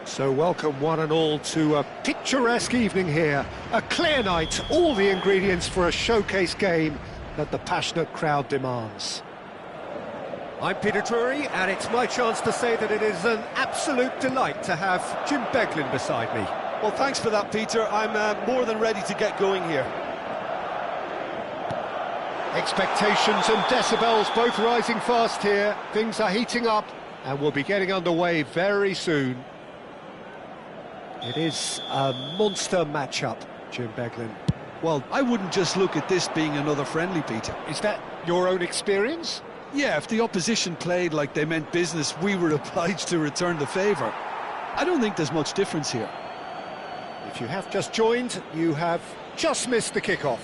So welcome one and all to a picturesque evening here. A clear night, all the ingredients for a showcase game that the passionate crowd demands. I'm Peter Drury, and it's my chance to say that it is an absolute delight to have Jim Beglin beside me. Well, thanks for that, Peter. I'm more than ready to get going here. Expectations and decibels both rising fast here. Things are heating up, and we'll be getting underway very soon. It is a monster matchup, Jim Beglin. Well, I wouldn't just look at this being another friendly, Peter. Is that your own experience? Yeah, if the opposition played like they meant business, we were obliged to return the favour. I don't think there's much difference here. If you have just joined, you have just missed the kickoff.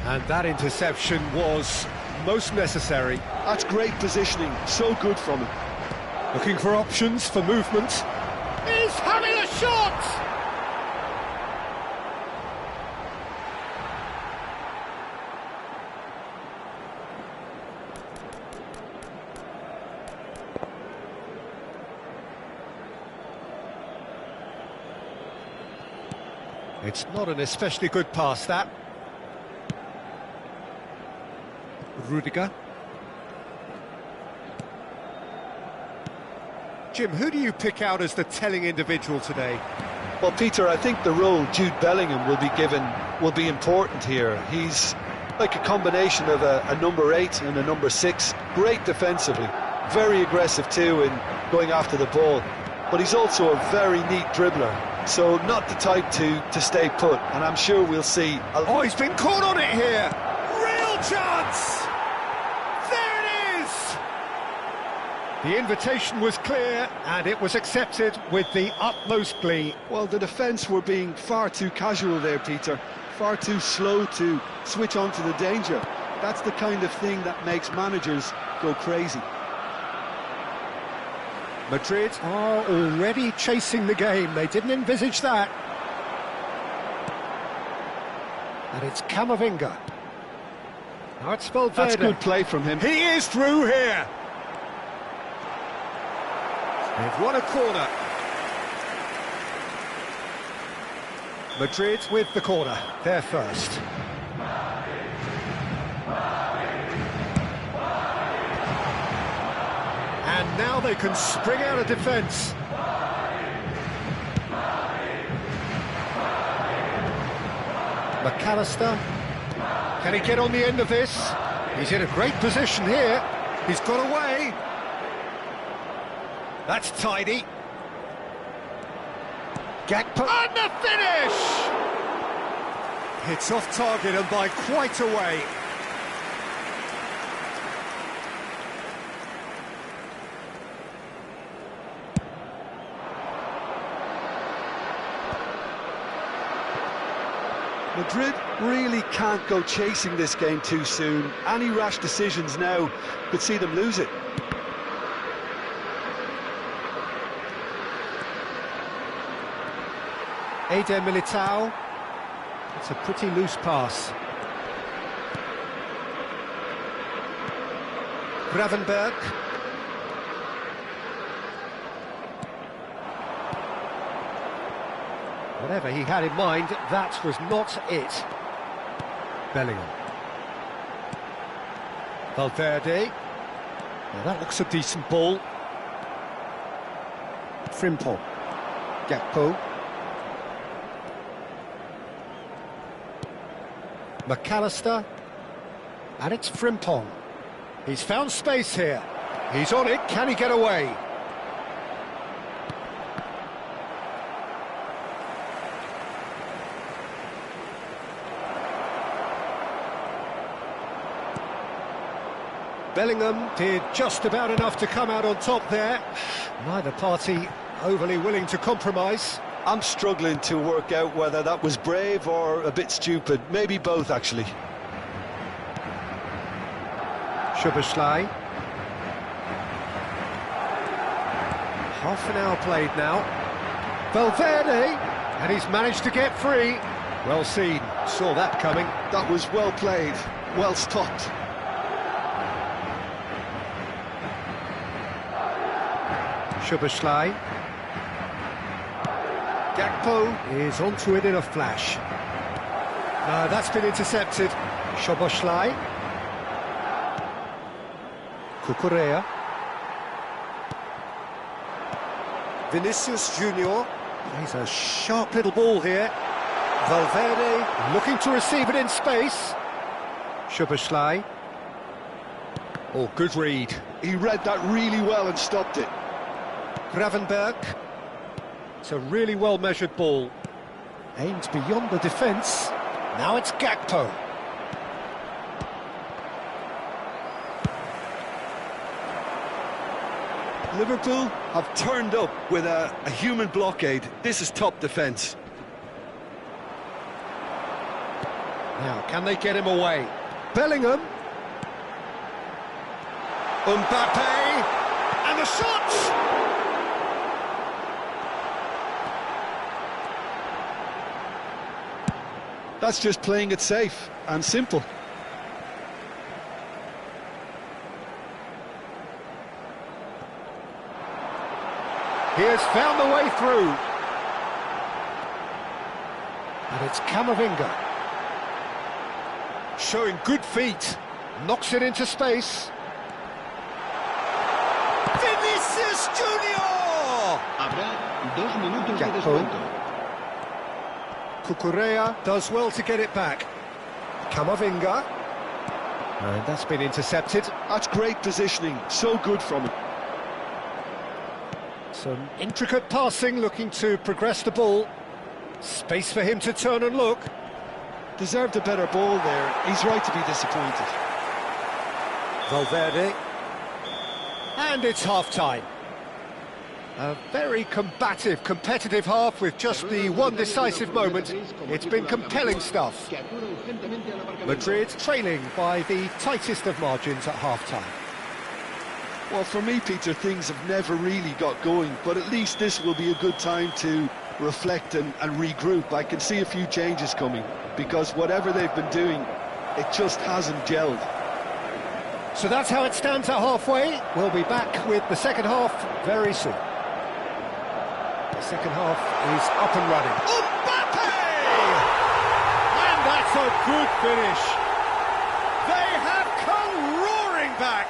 And that interception was most necessary. That's great positioning, so good from him. Looking for options for movement. He's having a shot! It's not an especially good pass, that. Rudiger. Jim, who do you pick out as the telling individual today? Well, Peter, I think the role Jude Bellingham will be given will be important here. He's like a combination of a number 8 and a number 6. Great defensively, very aggressive too in going after the ball. But he's also a very neat dribbler, so not the type to stay put. And I'm sure we'll see. Oh, he's been caught on it here! Real chance! The invitation was clear, and it was accepted with the utmost glee. Well, the defence were being far too casual there, Peter. Far too slow to switch on to the danger. That's the kind of thing that makes managers go crazy. Madrid are already chasing the game. They didn't envisage that. And it's Camavinga. Now it's Valverde. That's good play from him. He is through here. They've won a corner. Madrid with the corner. They're first. now they can spring out of defence. McAllister. Can he get on the end of this? He's in a great position here. He's got away. That's tidy. Gakpo. And the finish! It's off target and by quite a way. Madrid really can't go chasing this game too soon. Any rash decisions now could see them lose it. Eder Militao. It's a pretty loose pass. Gravenberg. Whatever he had in mind, that was not it. Bellingham. Valverde. Now that looks a decent ball. Frimpong. Gakpo. McAllister. And it's Frimpong. He's found space here. He's on it. Can he get away? Bellingham did just about enough to come out on top there. Neither party overly willing to compromise. I'm struggling to work out whether that was brave or a bit stupid. Maybe both, actually. Szoboszlai. Half an hour played now. Valverde, and he's managed to get free. Well seen, saw that coming. That was well played, well stopped. Szoboszlai. Gakpo is onto it in a flash. No, that's been intercepted. Szoboszlai. Cucurella. Vinicius Junior. He's a sharp little ball here. Valverde looking to receive it in space. Szoboszlai. Oh, good read. He read that really well and stopped it. Gravenberg. It's a really well-measured ball. Aimed beyond the defence. Now it's Gakpo. Liverpool have turned up with a human blockade. This is top defence. Now, can they get him away? Bellingham. Mbappe. And the shot! That's just playing it safe and simple. He has found the way through. And it's Camavinga. Showing good feet. Knocks it into space. Vinicius Junior! Habrá 2 minutos de Gakpo. descuento. Cucurella does well to get it back. Camavinga. And that's been intercepted. That's great positioning, so good from him. Some intricate passing, looking to progress the ball. Space for him to turn and look. Deserved a better ball there. He's right to be disappointed. Valverde. And it's half-time. A very combative, competitive half with just the one decisive moment. It's been compelling stuff. Madrid trailing by the tightest of margins at half-time. Well, for me, Peter, things have never really got going, but at least this will be a good time to reflect and regroup. I can see a few changes coming, because whatever they've been doing, it just hasn't gelled. So that's how it stands at halfway. We'll be back with the second half very soon. The second half is up and running. Mbappe! And that's a good finish. They have come roaring back.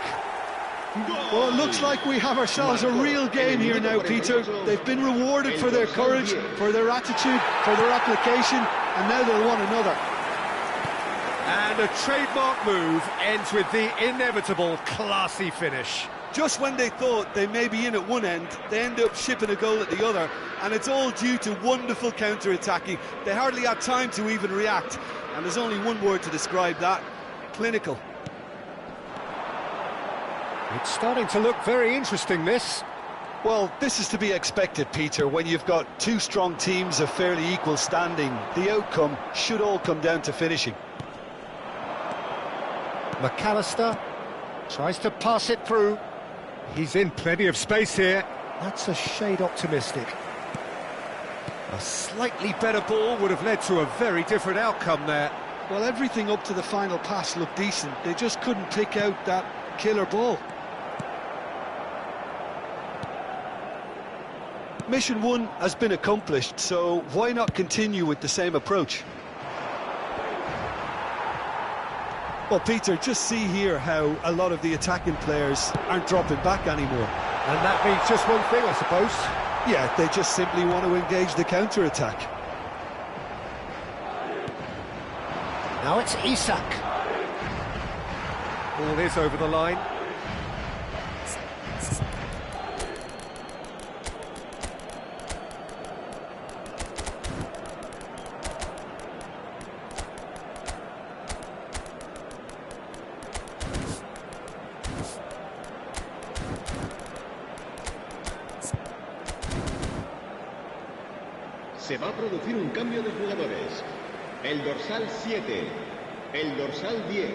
Well, it looks like we have ourselves a real game here now, Peter. They've been rewarded for their courage, for their attitude, for their application, and now they'll want another. And a trademark move ends with the inevitable classy finish. Just when they thought they may be in at one end, they end up shipping a goal at the other, and it's all due to wonderful counter-attacking. They hardly had time to even react, and there's only one word to describe that: clinical. It's starting to look very interesting, this. Well, this is to be expected, Peter. When you've got two strong teams of fairly equal standing, the outcome should all come down to finishing. McAllister tries to pass it through. He's in plenty of space here. That's a shade optimistic. A slightly better ball would have led to a very different outcome there. Well, everything up to the final pass looked decent. They just couldn't pick out that killer ball. Mission 1 has been accomplished, so why not continue with the same approach? Well, Peter, just see here how a lot of the attacking players aren't dropping back anymore. And that means just one thing, I suppose. Yeah, they just simply want to engage the counter-attack. Now it's Isak. Ball is over the line. Se va a producir un cambio de jugadores. El dorsal 7, el dorsal 10,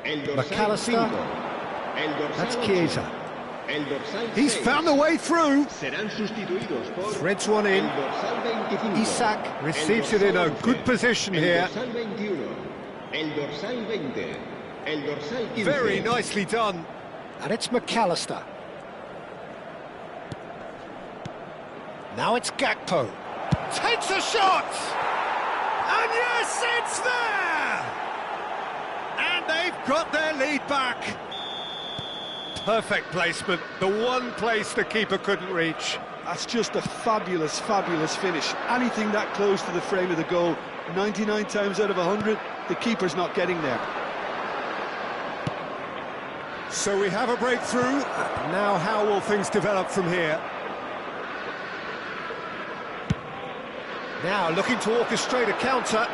el dorsal 5, el dorsal That's 8, Chiesa. el dorsal 6. He's found a way through. Serán sustituidos por Threads one in. el dorsal 25. Isak receives el it in a dorsal good 11, position el here. dorsal 21, el dorsal 20, el dorsal 15. Very nicely done. And it's McAllister. Now it's Gakpo. Takes a shot! And yes, it's there! And they've got their lead back. Perfect placement, the one place the keeper couldn't reach. That's just a fabulous, fabulous finish. Anything that close to the frame of the goal, 99 times out of 100, the keeper's not getting there. So we have a breakthrough. Now how will things develop from here? Now looking to orchestrate a counter.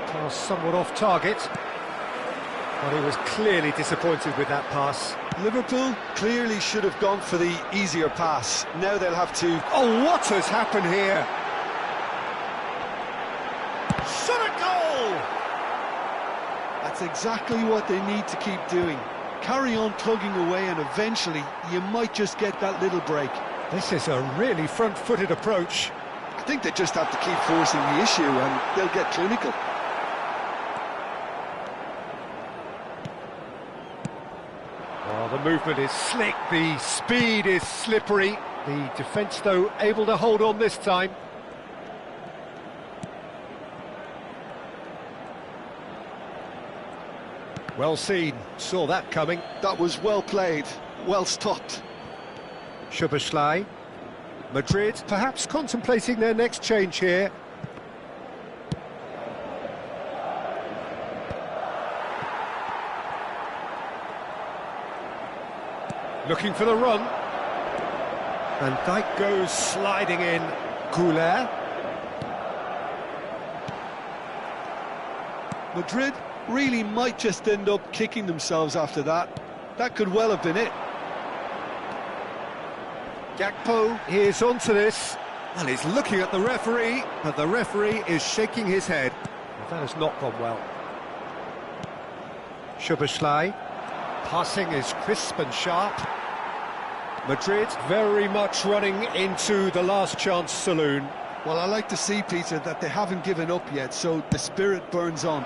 Pass somewhat off target. But he was clearly disappointed with that pass. Liverpool clearly should have gone for the easier pass. Now they'll have to... Oh, what has happened here? Shot a goal! That's exactly what they need to keep doing. Carry on plugging away and eventually you might just get that little break. This is a really front-footed approach. I think they just have to keep forcing the issue and they'll get clinical. Oh, the movement is slick, the speed is slippery. The defence, though, able to hold on this time. Well seen, saw that coming. That was well played, well stopped. Szoboszlai. Madrid perhaps contemplating their next change here. Looking for the run. And Dijk goes sliding in. Goulet. Madrid really might just end up kicking themselves after that. That could well have been it. Gakpo is onto this. Well, he's looking at the referee, but the referee is shaking his head. That has not gone well. Szoboszlai. Passing is crisp and sharp. Madrid very much running into the last chance saloon. Well, I like to see, Peter, that they haven't given up yet, so the spirit burns on.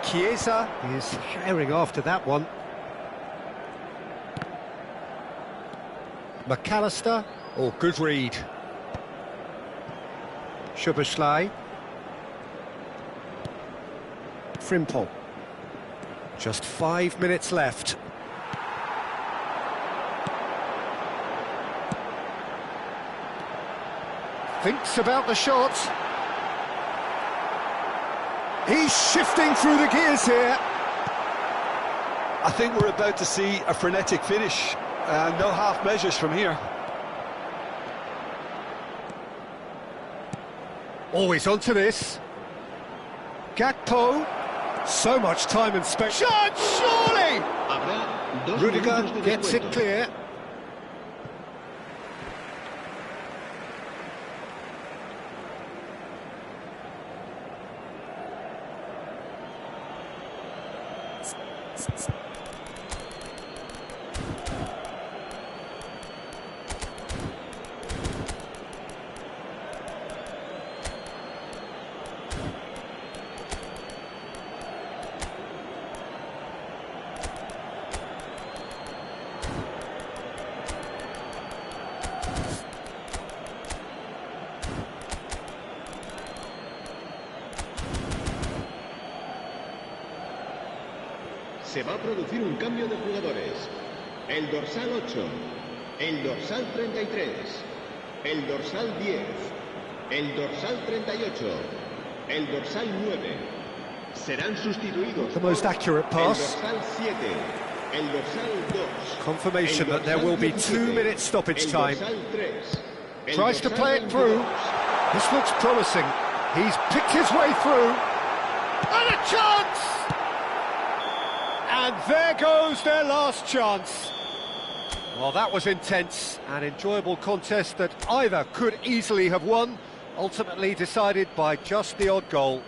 Chiesa is herring after that one. McAllister, oh, good read. Szoboszlai. Frimpong. Just 5 minutes left. Thinks about the shot. He's shifting through the gears here. I think we're about to see a frenetic finish. No half measures from here. Always onto this. Gakpo. So much time and space. Shot, surely! Rudiger gets it clear. Se va a producir un cambio de jugadores. El dorsal 8, el dorsal 33, el dorsal 10, el dorsal 38, el dorsal 9. Serán sustituidos The most accurate el pass. dorsal 7, el dorsal 2. Confirmation that there will be 2 minutes stoppage time. El dorsal 3, el Tries to dorsal play it through. 22. This looks promising. He's picked his way through. And a chance! And there goes their last chance. Well, that was intense, an enjoyable contest that either could easily have won, ultimately decided by just the odd goal.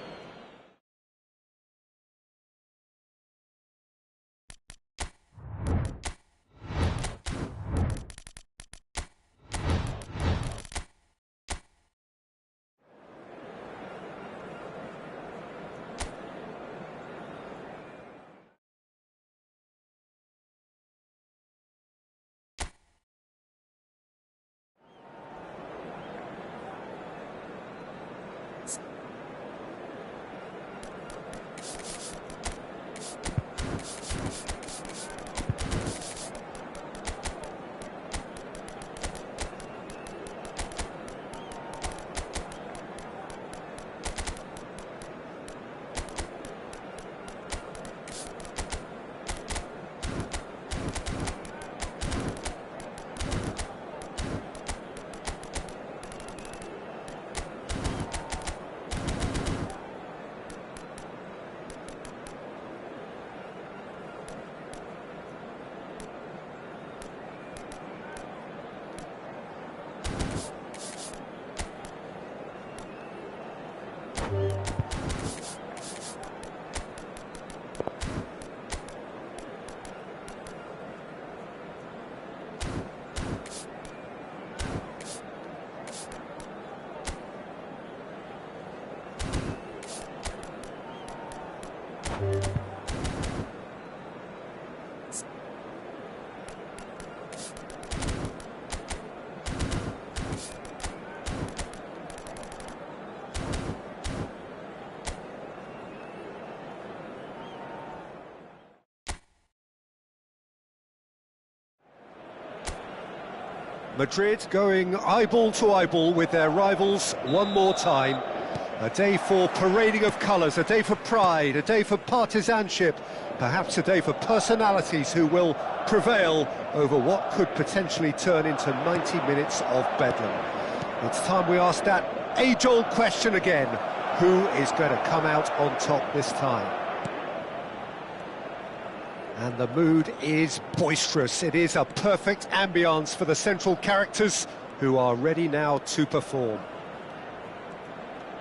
Madrid going eyeball to eyeball with their rivals one more time. A day for parading of colours, a day for pride, a day for partisanship, perhaps a day for personalities who will prevail over what could potentially turn into 90 minutes of bedlam. It's time we ask that age-old question again: who is going to come out on top this time? And the mood is boisterous. It is a perfect ambience for the central characters who are ready now to perform.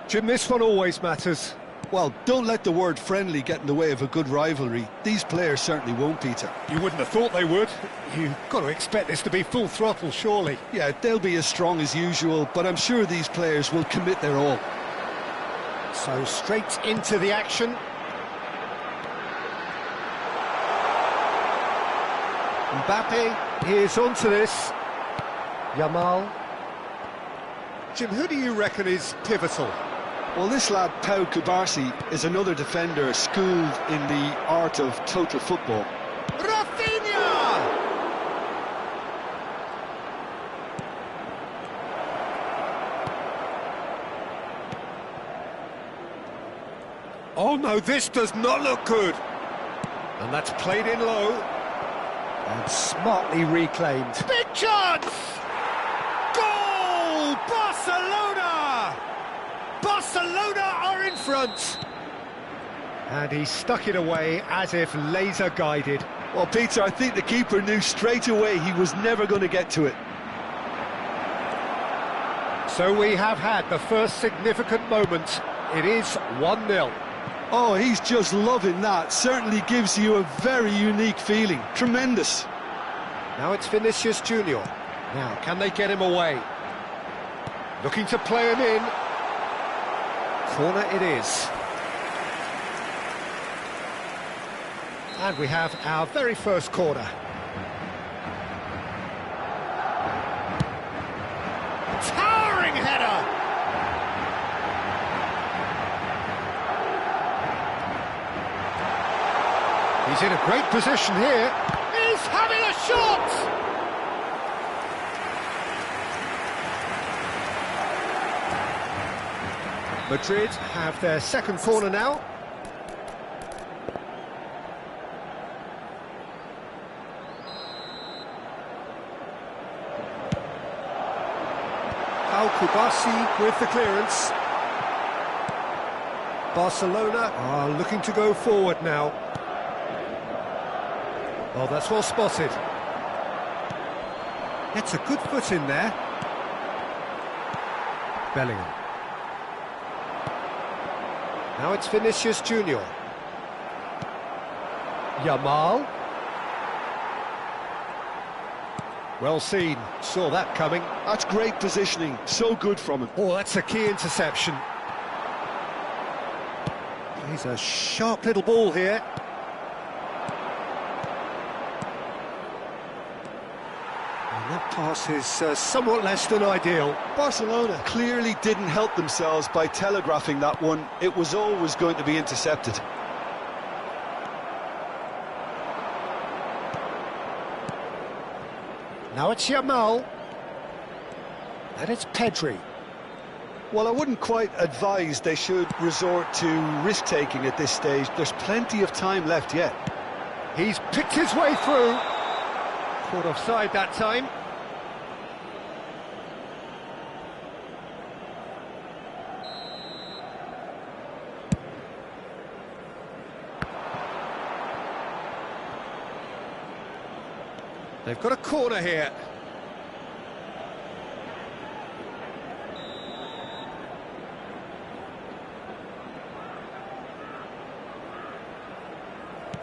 Jim, this one always matters. Well, don't let the word friendly get in the way of a good rivalry. These players certainly won't, Peter. You wouldn't have thought they would. You've got to expect this to be full throttle, surely. Yeah, they'll be as strong as usual, but I'm sure these players will commit their all. So straight into the action. Mbappe is onto this. Yamal. Jim, who do you reckon is pivotal? Well, this lad, Pau Kubarsi, is another defender schooled in the art of total football. Rafinha! Oh no, this does not look good. And that's played in low. And smartly reclaimed. Big chance! Goal! Barcelona! Barcelona are in front. And he stuck it away as if laser guided. Well, Peter, I think the keeper knew straight away he was never going to get to it. So we have had the first significant moment. It is 1-0. Oh, he's just loving that. Certainly gives you a very unique feeling. Tremendous. Now it's Vinicius Junior. Now, can they get him away? Looking to play him in. Corner it is. And we have our very first corner. Towering header! He's in a great position here. He's having a shot! Madrid have their second corner now. Kubarsi with the clearance. Barcelona are looking to go forward now. Oh, that's well spotted. Gets a good foot in there. Bellingham. Now it's Vinicius Junior. Yamal. Well seen, saw that coming. That's great positioning, so good from him. Oh, that's a key interception. He's a sharp little ball here. And that pass is somewhat less than ideal. Barcelona clearly didn't help themselves by telegraphing that one. It was always going to be intercepted. Now it's Yamal. And it's Pedri. Well, I wouldn't quite advise they should resort to risk-taking at this stage. There's plenty of time left yet. He's picked his way through. Caught offside that time. They've got a corner here.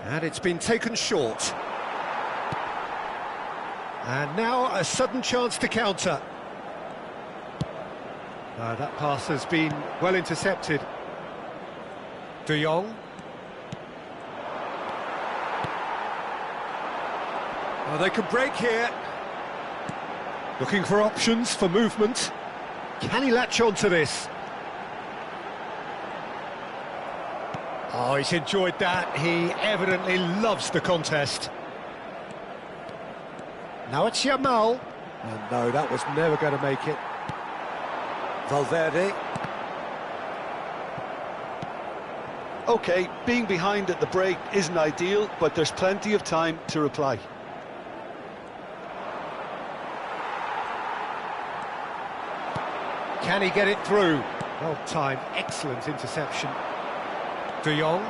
And it's been taken short. And now a sudden chance to counter. That pass has been well intercepted. De Jong. Oh, they can break here. Looking for options for movement. Can he latch on to this? Oh, he's enjoyed that. He evidently loves the contest. Now it's Yamal. And no, that was never going to make it. Valverde. OK, being behind at the break isn't ideal, but there's plenty of time to reply. Can he get it through? Well timed, excellent interception. De Jong.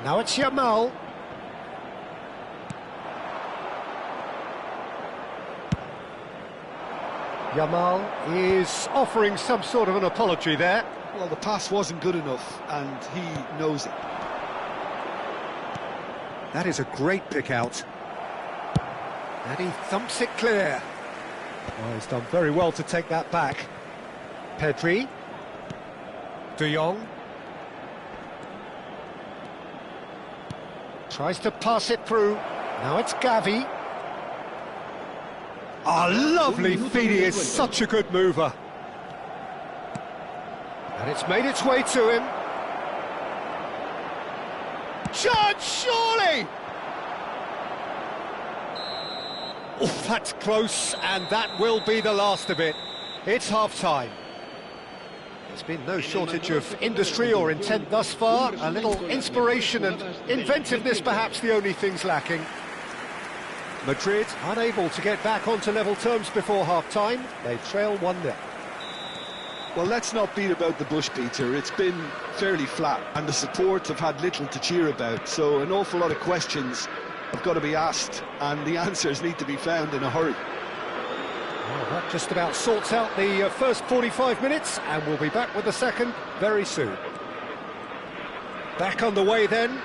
Now it's Yamal. Yamal is offering some sort of an apology there. Well, the pass wasn't good enough, and he knows it. That is a great pick out. And he thumps it clear. Oh, he's done very well to take that back. Pedri. De Jong. Tries to pass it through. Now it's Gavi. Oh, lovely feed. He is such a good mover. And it's made its way to him. Chance, surely! Oh, that's close, and that will be the last of it. It's half-time. There's been no shortage of industry or intent thus far. A little inspiration and inventiveness, perhaps the only things lacking. Madrid unable to get back onto level terms before half-time. They trail 1-0. Well, let's not beat about the bush, Peter. It's been fairly flat, and the support have had little to cheer about. So an awful lot of questions have got to be asked, and the answers need to be found in a hurry. Well, that just about sorts out the first 45 minutes, and we'll be back with the second very soon. Back on the way then.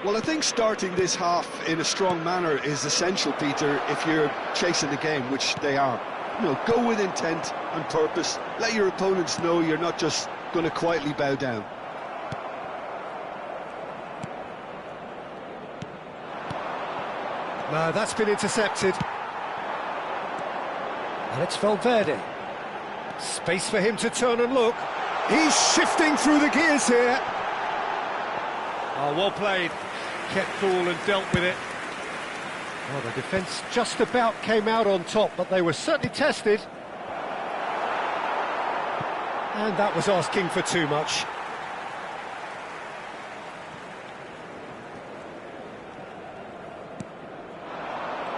Well, I think starting this half in a strong manner is essential, Peter, if you're chasing the game, which they are. You know, go with intent and purpose. Let your opponents know you're not just going to quietly bow down. No, that's been intercepted. And it's Valverde. Space for him to turn and look. He's shifting through the gears here. Oh, well played. Kept cool and dealt with it. Well, the defence just about came out on top, but they were certainly tested. And that was asking for too much.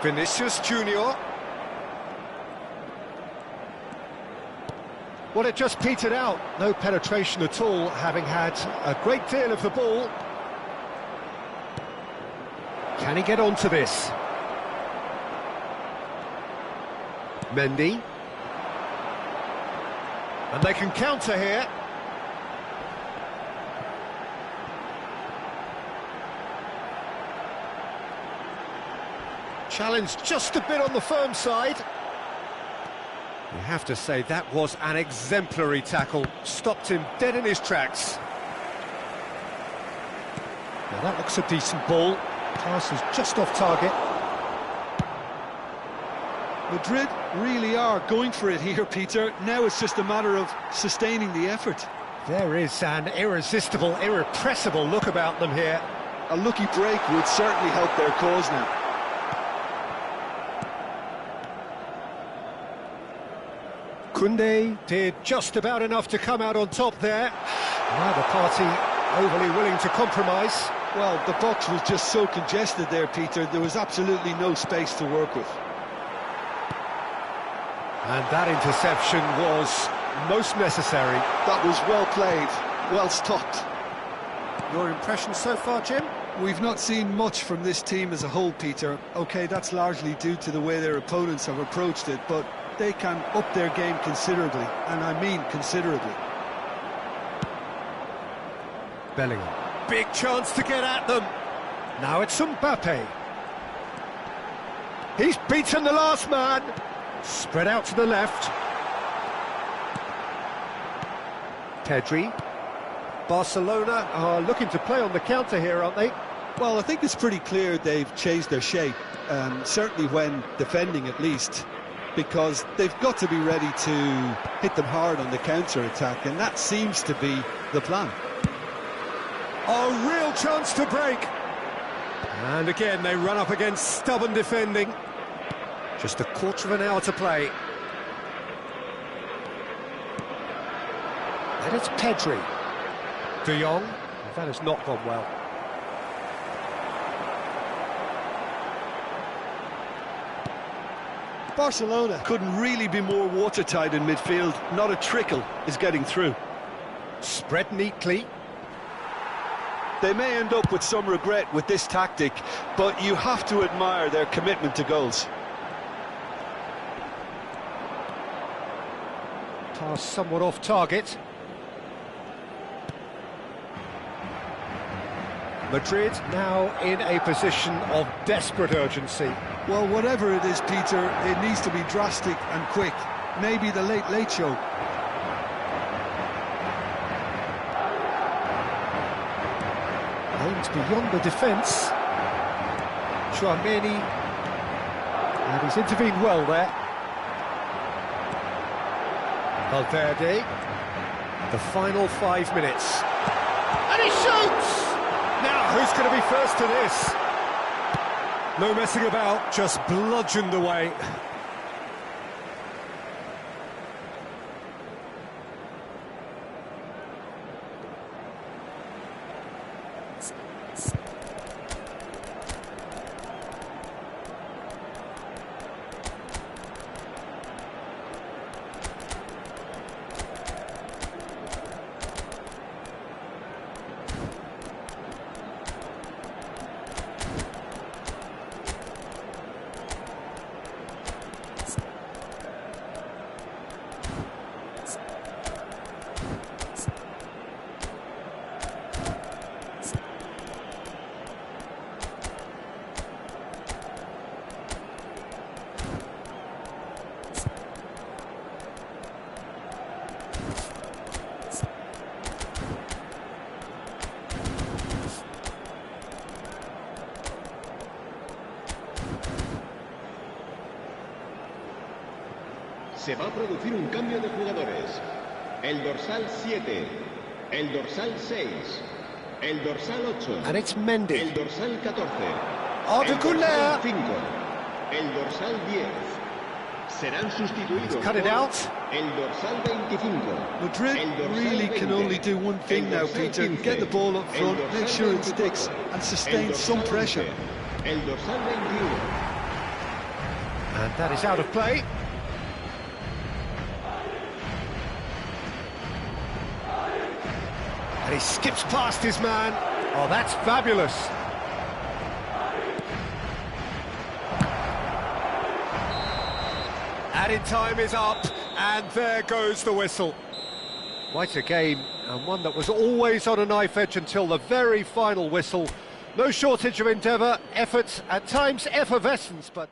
Vinicius Junior. Well, it just petered out. No penetration at all, having had a great deal of the ball. Can he get onto this? Mendy. And they can counter here. Challenge just a bit on the firm side. You have to say that was an exemplary tackle. Stopped him dead in his tracks. Now that looks a decent ball. Pass is just off target. Madrid really are going for it here, Peter. Now it's just a matter of sustaining the effort. There is an irresistible, irrepressible look about them here. A lucky break would certainly help their cause now. Koundé did just about enough to come out on top there. Neither party overly willing to compromise. Well, the box was just so congested there, Peter. There was absolutely no space to work with. And that interception was most necessary. That was well played, well stopped. Your impression so far, Jim? We've not seen much from this team as a whole, Peter. OK, that's largely due to the way their opponents have approached it, but they can up their game considerably, and I mean considerably. Bellingham. Big chance to get at them. Now it's Mbappe. He's beaten the last man. Spread out to the left. Pedri. Barcelona are looking to play on the counter here, aren't they? Well, I think it's pretty clear they've changed their shape, certainly when defending at least, because they've got to be ready to hit them hard on the counter-attack, and that seems to be the plan. A real chance to break. And again, they run up against stubborn defending. Just a quarter of an hour to play. And it's Pedri. De Jong. That has not gone well. Barcelona couldn't really be more watertight in midfield. Not a trickle is getting through. Spread neatly. They may end up with some regret with this tactic, but you have to admire their commitment to goals. Pass somewhat off target. Madrid now in a position of desperate urgency. Well, whatever it is, Peter, it needs to be drastic and quick. Maybe the late show. Aims beyond the defence. Youngmin, and he's intervened well there. Valverde. The final 5 minutes. And he shoots! Now, who's going to be first to this? No messing about, just bludgeoned away. Se va a producir un cambio de jugadores. El dorsal 7, el dorsal 6, el dorsal 8, And it's Mendy. el dorsal 14, Arda el Güler. dorsal 5, el dorsal 10. Serán sustituidos Cut it por out. el dorsal 25. Madrid el dorsal really can 20, only do one thing el now, dorsal Peter. 15, Get the ball up el front, dorsal make sure it 24, sticks, and el sustain dorsal some pressure. 11, el dorsal 21. And that is out of play. And he skips past his man. Oh, that's fabulous. Added time is up, and there goes the whistle. Quite a game, and one that was always on a knife edge until the very final whistle. No shortage of endeavour, effort, at times effervescence, but...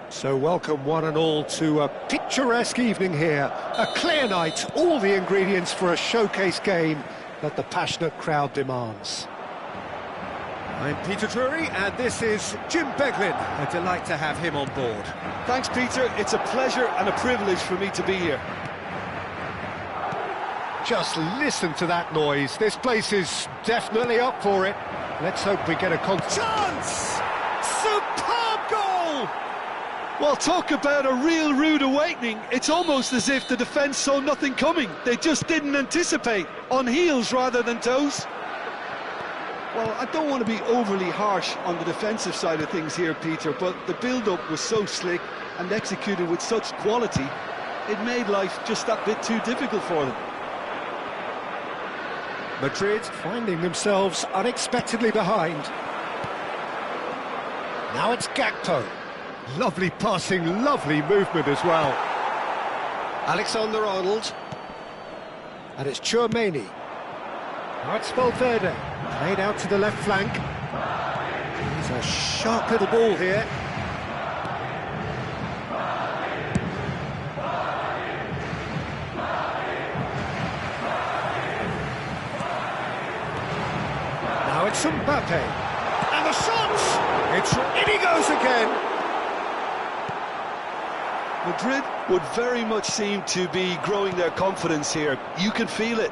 So welcome one and all to a picturesque evening here, a clear night, all the ingredients for a showcase game that the passionate crowd demands. I'm Peter Drury and this is Jim Beglin. A delight to have him on board. Thanks, Peter. It's a pleasure and a privilege for me to be here. Just listen to that noise. This place is definitely up for it. Let's hope we get a chance! Superb goal! Well, talk about a real rude awakening. It's almost as if the defence saw nothing coming. They just didn't anticipate, on heels rather than toes. Well, I don't want to be overly harsh on the defensive side of things here, Peter, but the build-up was so slick and executed with such quality, it made life just that bit too difficult for them. Madrid finding themselves unexpectedly behind. Now it's Gakpo. Lovely passing, lovely movement as well. Alexander-Arnold. And it's Youngmin. Now it's Valverde. Played out to the left flank. He's a sharp little ball here. Now it's Mbappe. And the shot! In he goes again! Madrid would very much seem to be growing their confidence here. You can feel it.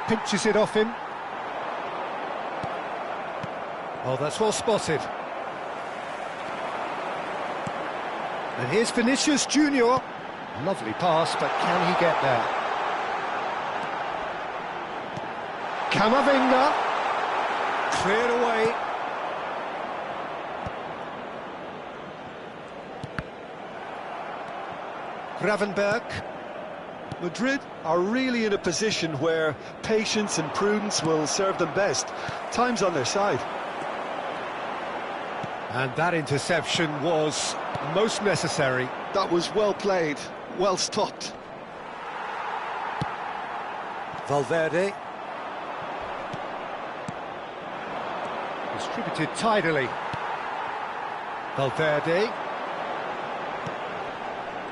pinches it off him. Oh, that's well spotted. And here's Vinicius Junior. Lovely pass, but can he get there? Camavinga. Cleared away. Gravenberg. Madrid are really in a position where patience and prudence will serve them best. Time's on their side. And that interception was most necessary. That was well played, well stopped. Valverde. Distributed tidily. Valverde.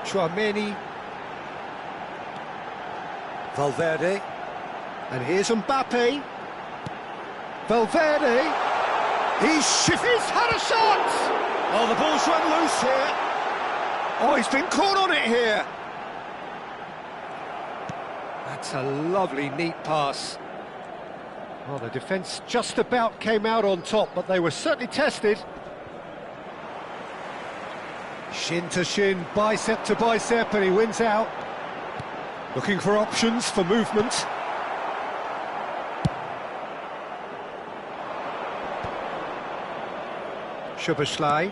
Youngmin. Valverde. And here's Mbappe. Valverde. He's had a shot! Oh, the ball's run loose here. Oh, he's been caught on it here. That's a lovely, neat pass. Well, the defence just about came out on top, but they were certainly tested. Shin to shin, bicep to bicep, and he wins out. Looking for options for movement. Szoboszlai.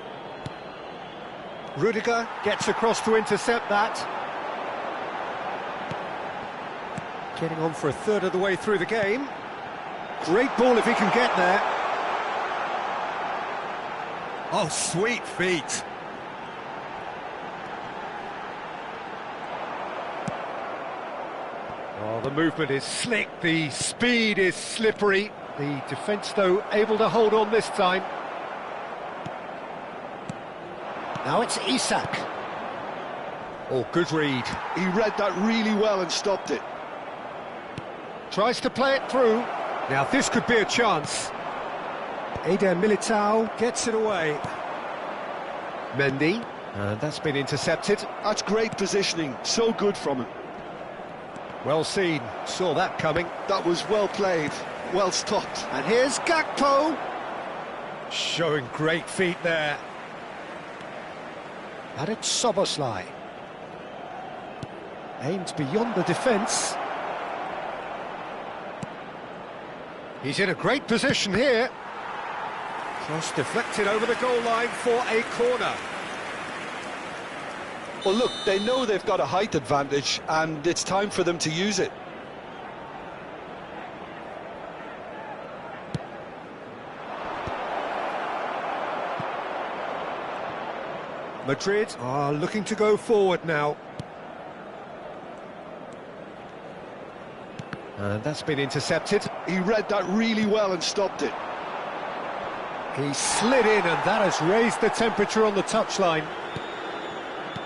Rudiger gets across to intercept that. Getting on for a third of the way through the game. Great ball if he can get there. Oh, sweet feet. Oh, the movement is slick, the speed is slippery. The defence, though, able to hold on this time. Now it's Isak. Oh, good read. He read that really well and stopped it. Tries to play it through. Now this could be a chance. Eder Militao gets it away. Mendy. And that's been intercepted. That's great positioning, so good from him. Well seen, saw that coming. That was well played, well stopped. And here's Gakpo. Showing great feet there. And it's Szoboszlai. Aimed beyond the defence. He's in a great position here. Cross deflected over the goal line for a corner. Well, look, they know they've got a height advantage, and it's time for them to use it. Madrid are looking to go forward now. And that's been intercepted. He read that really well and stopped it. He slid in, and that has raised the temperature on the touchline.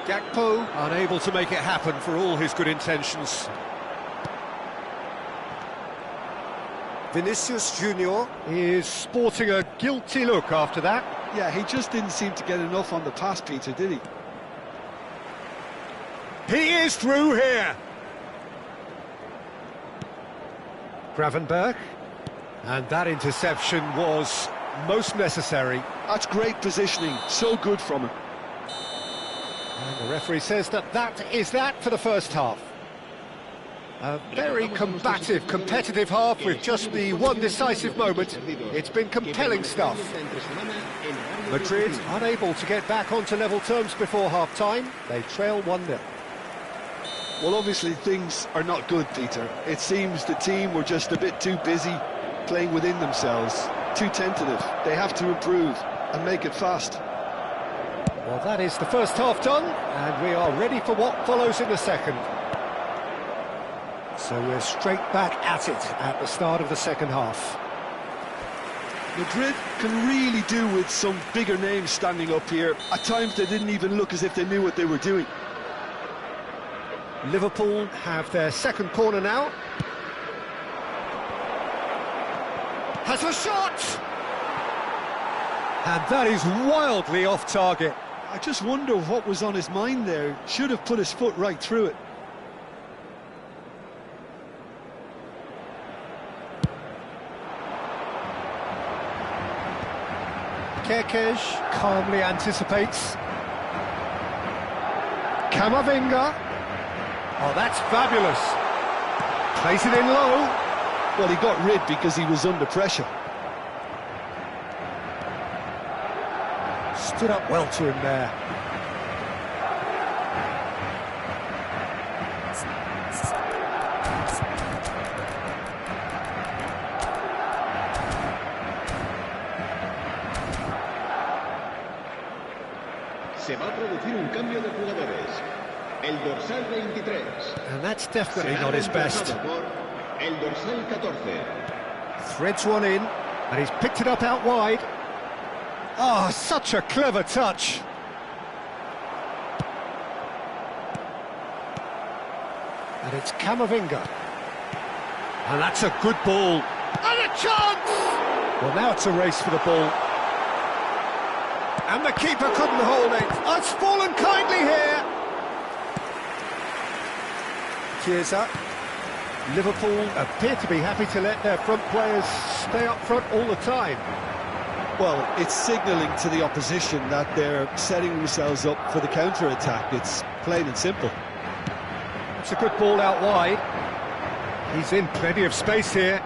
Gakpo unable to make it happen for all his good intentions. Vinicius Junior is sporting a guilty look after that. Yeah, he just didn't seem to get enough on the pass, Peter, did he? He is through here. Gravenberg. And that interception was most necessary. That's great positioning, so good from him. And the referee says that that is that for the first half. A very combative, competitive half with just the one decisive moment. It's been compelling stuff. Madrid unable to get back onto level terms before half-time. They trail 1-0. Well, obviously things are not good, Peter. It seems the team were just a bit too busy playing within themselves, too tentative. They have to improve and make it fast. Well, that is the first half done, and we are ready for what follows in the second. So we're straight back at it at the start of the second half. Madrid can really do with some bigger names standing up here. At times they didn't even look as if they knew what they were doing. Liverpool have their second corner now. Has a shot! And that is wildly off target. I just wonder what was on his mind there. Should have put his foot right through it. Kerkej calmly anticipates. Camavinga. Oh, that's fabulous. Plays it in low. Well, he got rid because he was under pressure. Stood up well to him there. Se va a producir un cambio de jugadores. El dorsal 23. And that's definitely not his best. Por el dorsal 14. Threads one in, and he's picked it up out wide. Oh, such a clever touch. And it's Camavinga. And that's a good ball. And a chance! Well, now it's a race for the ball. And the keeper couldn't hold it. Oh, it's fallen kindly here. Chiesa. Liverpool appear to be happy to let their front players stay up front all the time. Well, it's signalling to the opposition that they're setting themselves up for the counter-attack. It's plain and simple. It's a good ball out wide. He's in plenty of space here.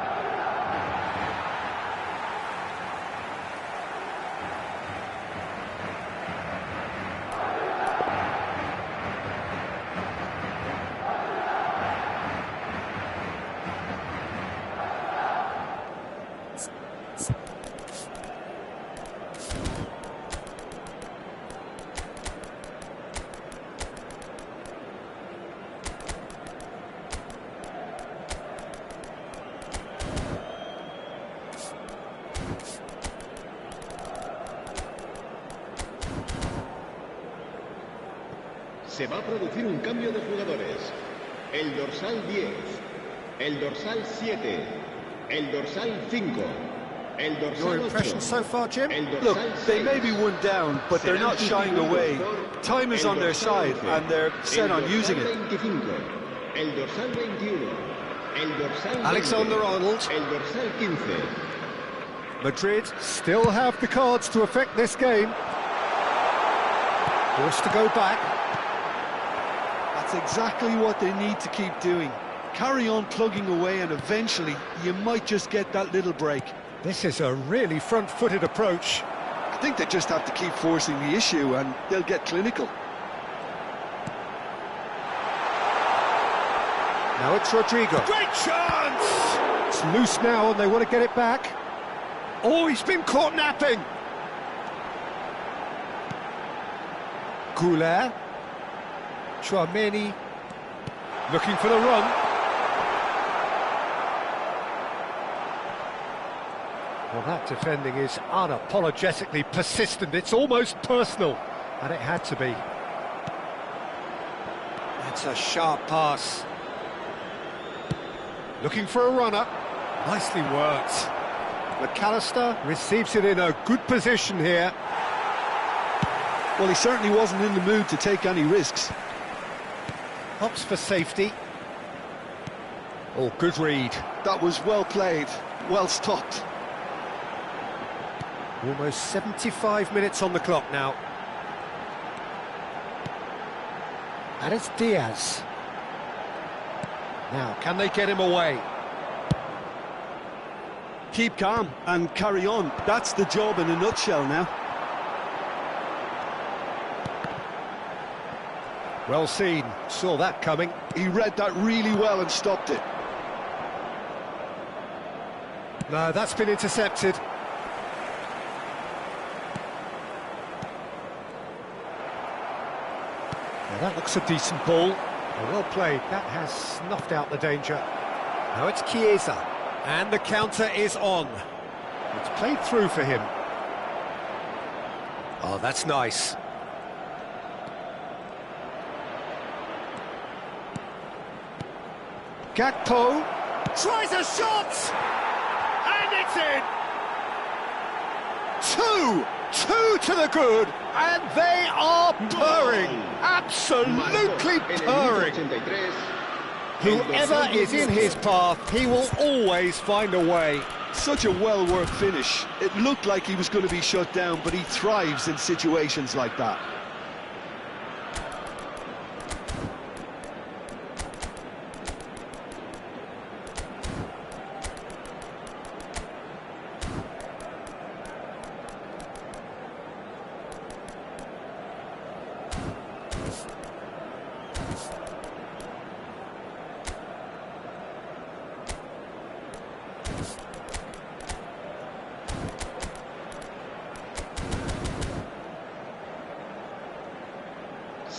Se va a producir un cambio de jugadores. El dorsal 10, el dorsal 7, el dorsal 5, el Your dorsal 8. impression so far, Jim? El Look, dorsal they 6. may be one down, but they're not shying away. Time is on their side, and they're set on using it. El dorsal 21, el dorsal Alexander-Arnold. el dorsal 15. Madrid still have the cards to affect this game. Forced to go back. That's exactly what they need to keep doing. Carry on plugging away, and eventually you might just get that little break. This is a really front-footed approach. I think they just have to keep forcing the issue, and they'll get clinical. Now it's Rodrigo. Great chance! It's loose now and they want to get it back. Oh, he's been caught napping. Goulet. Chouameni. Looking for the run. Well, that defending is unapologetically persistent. It's almost personal. And it had to be. That's a sharp pass. Looking for a runner. Nicely worked. McAllister receives it in a good position here. Well, he certainly wasn't in the mood to take any risks. Opts for safety. Oh, good read. That was well played, well stopped. Almost 75 minutes on the clock now. And it's Diaz. Now, can they get him away? Keep calm and carry on. That's the job in a nutshell now. Well seen. Saw that coming. He read that really well and stopped it. No, that's been intercepted. Now that looks a decent ball. Well played. That has snuffed out the danger. Now it's Chiesa. And the counter is on. It's played through for him. Oh, that's nice. Gakpo tries a shot! And it's in! Two to the good, and they are purring, absolutely purring. Whoever is in his path, he will always find a way. Such a well-worked finish. It looked like he was going to be shut down, but he thrives in situations like that.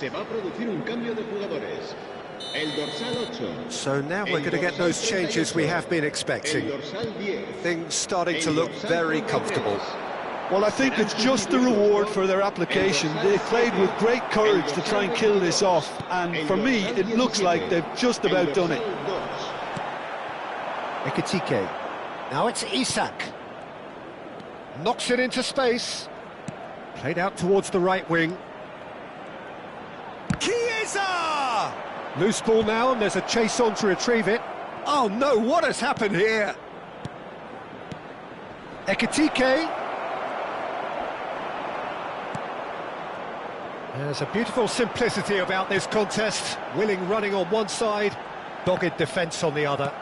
Se va a producir un cambio de jugadores. El dorsal 8. So now we're going to get those changes we have been expecting. El dorsal 10. Things starting to look very comfortable. Well, I think it's just the reward for their application. They played with great courage to try and kill this off, and for me, it looks like they've just about done it. Ekitike. Now it's Isak. Knocks it into space. Played out towards the right wing. Chiesa! Loose ball now, and there's a chase on to retrieve it. Oh no, what has happened here? Ekitike. There's a beautiful simplicity about this contest. Willing running on one side, dogged defence on the other.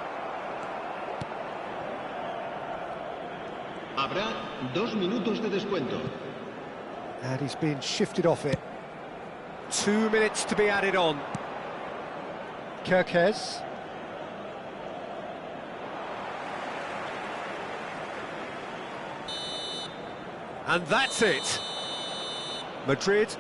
Habrá 2 minutos de descuento. And he's been shifted off it. 2 minutes to be added on. Kirkes. And that's it. Madrid